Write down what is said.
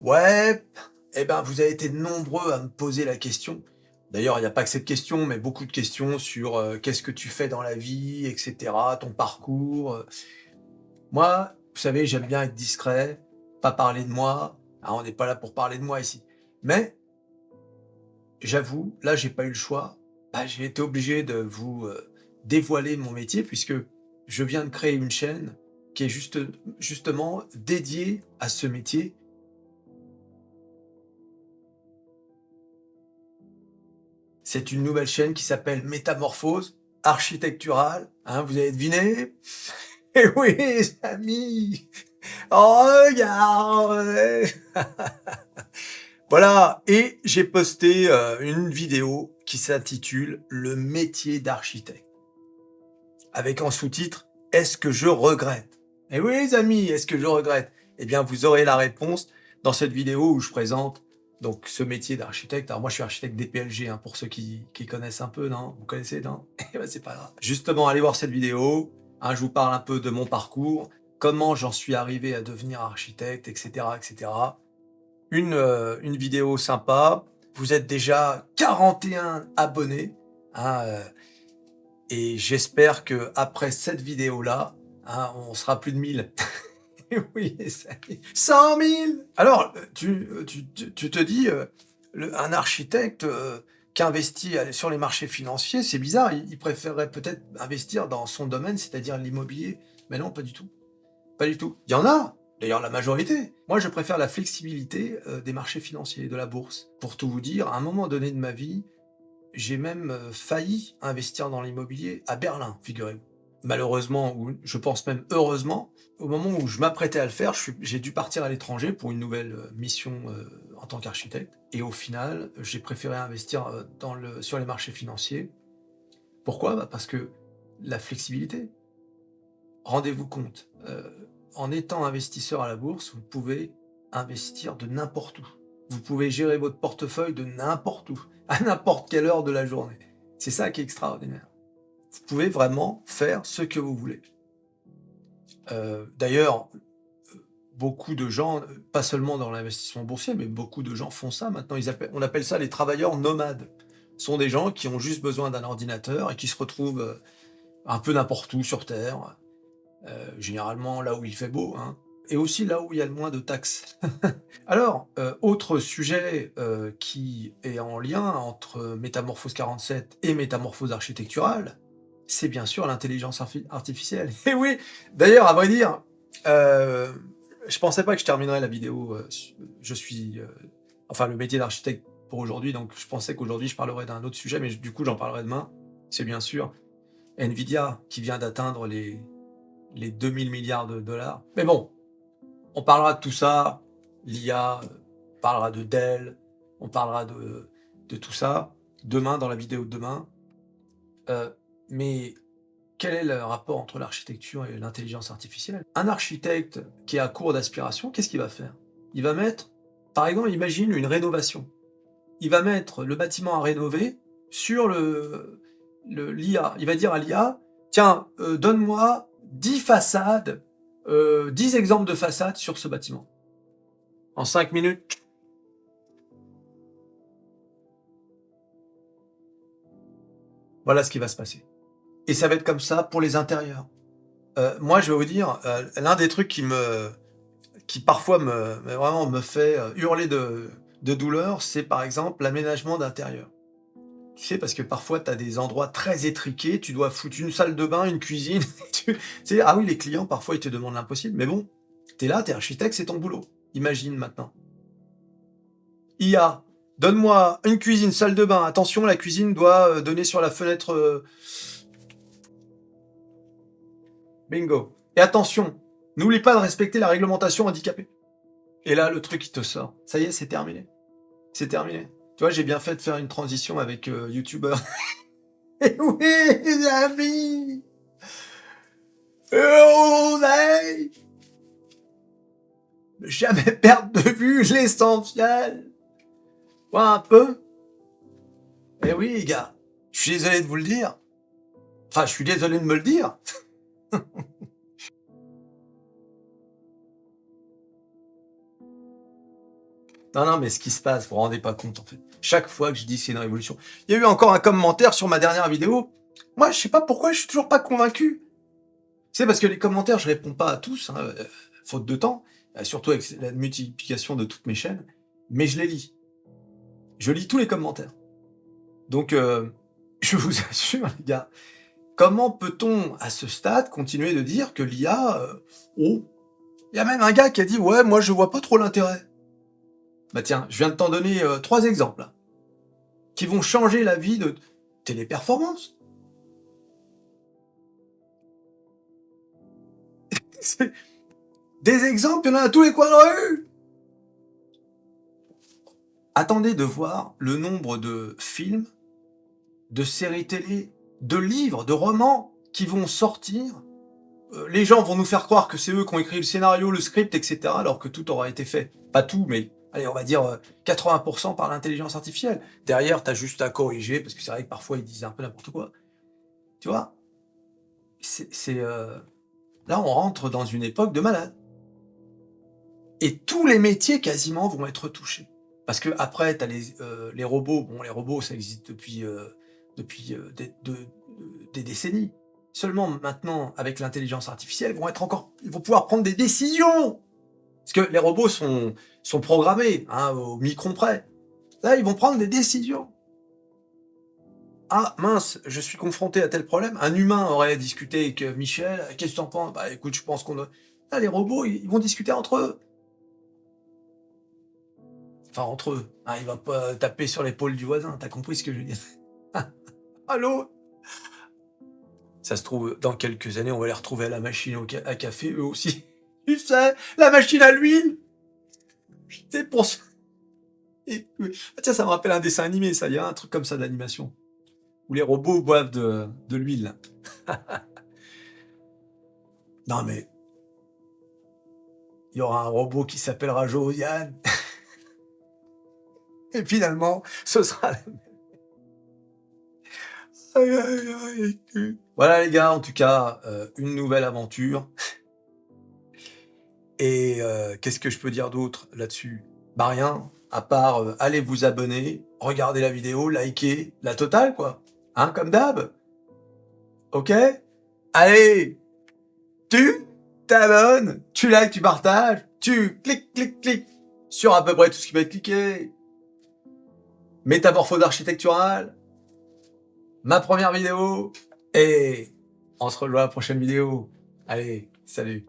Ouais, eh ben, vous avez été nombreux à me poser la question. D'ailleurs, il n'y a pas que cette question, mais beaucoup de questions sur qu'est-ce que tu fais dans la vie, etc., ton parcours. Moi, vous savez, j'aime bien être discret, pas parler de moi. Ah, on n'est pas là pour parler de moi ici. Mais j'avoue, là, j'ai pas eu le choix. Bah, j'ai été obligé de vous dévoiler mon métier puisque je viens de créer une chaîne qui est justement dédiée à ce métier. C'est une nouvelle chaîne qui s'appelle Métamorphose architecturale, hein, vous avez deviné? Eh oui, les amis! Regardez! Voilà, et j'ai posté, une vidéo qui s'intitule «Le métier d'architecte», avec en sous-titre: «Est-ce que je regrette?» Eh oui, les amis, est-ce que je regrette? Eh bien, vous aurez la réponse dans cette vidéo où je présente donc ce métier d'architecte. Alors moi, je suis architecte DPLG, hein, pour ceux qui connaissent un peu, non? Vous connaissez, non? Eh ben, c'est pas grave. Justement, allez voir cette vidéo, hein, je vous parle un peu de mon parcours, comment j'en suis arrivé à devenir architecte, et cetera, et cetera. Une vidéo sympa. Vous êtes déjà 41 abonnés, hein, et j'espère que après cette vidéo-là, hein, on sera plus de 1000. Oui, ça y est. 100 000! Alors, tu te dis, un architecte, qui investit sur les marchés financiers, c'est bizarre, il préférerait peut-être investir dans son domaine, c'est-à-dire l'immobilier. Mais non, pas du tout, pas du tout. Il y en a, d'ailleurs la majorité. Moi, je préfère la flexibilité, des marchés financiers, de la bourse. Pour tout vous dire, à un moment donné de ma vie, j'ai même, failli investir dans l'immobilier à Berlin, figurez-vous. Malheureusement, ou je pense même heureusement, au moment où je m'apprêtais à le faire, j'ai dû partir à l'étranger pour une nouvelle, mission, en tant qu'architecte, et au final, j'ai préféré investir, sur les marchés financiers. Pourquoi? Bah, parce que la flexibilité. Rendez-vous compte, en étant investisseur à la bourse, vous pouvez investir de n'importe où. Vous pouvez gérer votre portefeuille de n'importe où, à n'importe quelle heure de la journée. C'est ça qui est extraordinaire. Vous pouvez vraiment faire ce que vous voulez. D'ailleurs, beaucoup de gens, pas seulement dans l'investissement boursier, mais beaucoup de gens font ça maintenant. On appelle ça les travailleurs nomades. Ce sont des gens qui ont juste besoin d'un ordinateur et qui se retrouvent, un peu n'importe où sur terre, généralement là où il fait beau, hein, et aussi là où il y a le moins de taxes. Alors, autre sujet, qui est en lien entre Métamorphose 47 et Métamorphose architecturale, c'est bien sûr l'intelligence artificielle. Et oui! D'ailleurs, à vrai dire, heu, je pensais pas que je terminerais la vidéo, je suis, enfin le métier d'architecte pour aujourd'hui, donc je pensais qu'aujourd'hui je parlerais d'un autre sujet, mais du coup j'en parlerai demain. C'est bien sûr Nvidia qui vient d'atteindre les 2 000 milliards de dollars. Mais bon, on parlera de tout ça, l'IA, on parlera de Dell, on parlera de tout ça, demain, dans la vidéo de demain. Mais quel est le rapport entre l'architecture et l'intelligence artificielle? Un architecte qui est à court d'aspiration, qu'est-ce qu'il va faire? Il va mettre, par exemple, imagine une rénovation. Il va mettre le bâtiment à rénover sur l'IA. Il va dire à l'IA: «Tiens, donne-moi 10 façades, 10 exemples de façades sur ce bâtiment». En 5 minutes, voilà ce qui va se passer. Et ça va être comme ça pour les intérieurs. Moi, je vais vous dire, l'un des trucs qui parfois vraiment me fait, hurler de douleur, c'est par exemple l'aménagement d'intérieur. Tu sais, parce que parfois tu as des endroits très étriqués, tu dois foutre une salle de bain, une cuisine, tu sais, ah oui, les clients parfois ils te demandent l'impossible, mais bon, tu es là, tu es architecte, c'est ton boulot. Imagine maintenant. IA, donne-moi une cuisine, salle de bain, attention la cuisine doit, donner sur la fenêtre, bingo. Et attention, n'oublie pas de respecter la réglementation handicapée. Et là, le truc, il te sort. Ça y est, c'est terminé. C'est terminé. Tu vois, j'ai bien fait de faire une transition avec youtubeur. Et oui, les amis, on est jamais perdre de vue l'essentiel. Vois un peu. Eh oui, les gars, je suis désolé de vous le dire. Enfin, je suis désolé de me le dire. Non, non, mais ce qui se passe, vous vous rendez pas compte, en fait. Chaque fois que je dis que c'est une révolution. Il y a eu encore un commentaire sur ma dernière vidéo. Moi, je sais pas pourquoi, je suis toujours pas convaincu. C'est parce que les commentaires, je réponds pas à tous, hein, faute de temps, surtout avec la multiplication de toutes mes chaînes, mais je les lis. Je lis tous les commentaires. Donc, je vous assure, les gars, comment peut-on, à ce stade, continuer de dire que l'IA... oh, il y a même un gars qui a dit « Ouais, moi, je vois pas trop l'intérêt. » Bah tiens, je viens de t'en donner 3 exemples, là, qui vont changer la vie de Téléperformance. C'est des exemples, il y en a à tous les coins de rue. Attendez de voir le nombre de films, de séries télé, de livres, de romans qui vont sortir. Les gens vont nous faire croire que c'est eux qui ont écrit le scénario, le script, etc., alors que tout aura été fait. Pas tout, mais allez, on va dire 80% par l'intelligence artificielle. Derrière, t'as juste à corriger, parce que c'est vrai que parfois ils disent un peu n'importe quoi. Tu vois, là, on rentre dans une époque de malade. Et tous les métiers quasiment vont être touchés. Parce que après, t'as les robots. Bon, les robots, ça existe depuis des décennies. Seulement maintenant, avec l'intelligence artificielle, ils vont pouvoir prendre des décisions. Parce que les robots sont programmés, hein, au micron près. Là, ils vont prendre des décisions. Ah mince, je suis confronté à tel problème. Un humain aurait discuté avec Michel. Qu'est-ce que tu en penses? Bah écoute, je pense qu'on doit... Là, les robots, ils vont discuter entre eux. Enfin, entre eux. Hein, il va pas taper sur l'épaule du voisin. T'as compris ce que je veux dire? Allô? Ça se trouve, dans quelques années, on va les retrouver à la machine à café, eux aussi. Tu sais, la machine à l'huile. C'est pour ça. Ah tiens, ça me rappelle un dessin animé, ça. Il y a un truc comme ça d'animation. Où les robots boivent de l'huile. Non mais, il y aura un robot qui s'appellera Josiane. Et finalement, ce sera... Aïe, aïe, aïe. Voilà les gars, en tout cas, une nouvelle aventure. Et qu'est-ce que je peux dire d'autre là-dessus? Bah rien, à part allez vous abonner, regardez la vidéo, liker, la totale quoi. Hein, comme d'hab. Ok? Allez, tu t'abonnes, tu likes, tu partages, tu cliques, cliques, cliques sur à peu près tout ce qui va être cliqué. Métamorphose architecturale, ma première vidéo, et on se revoit à la prochaine vidéo. Allez, salut.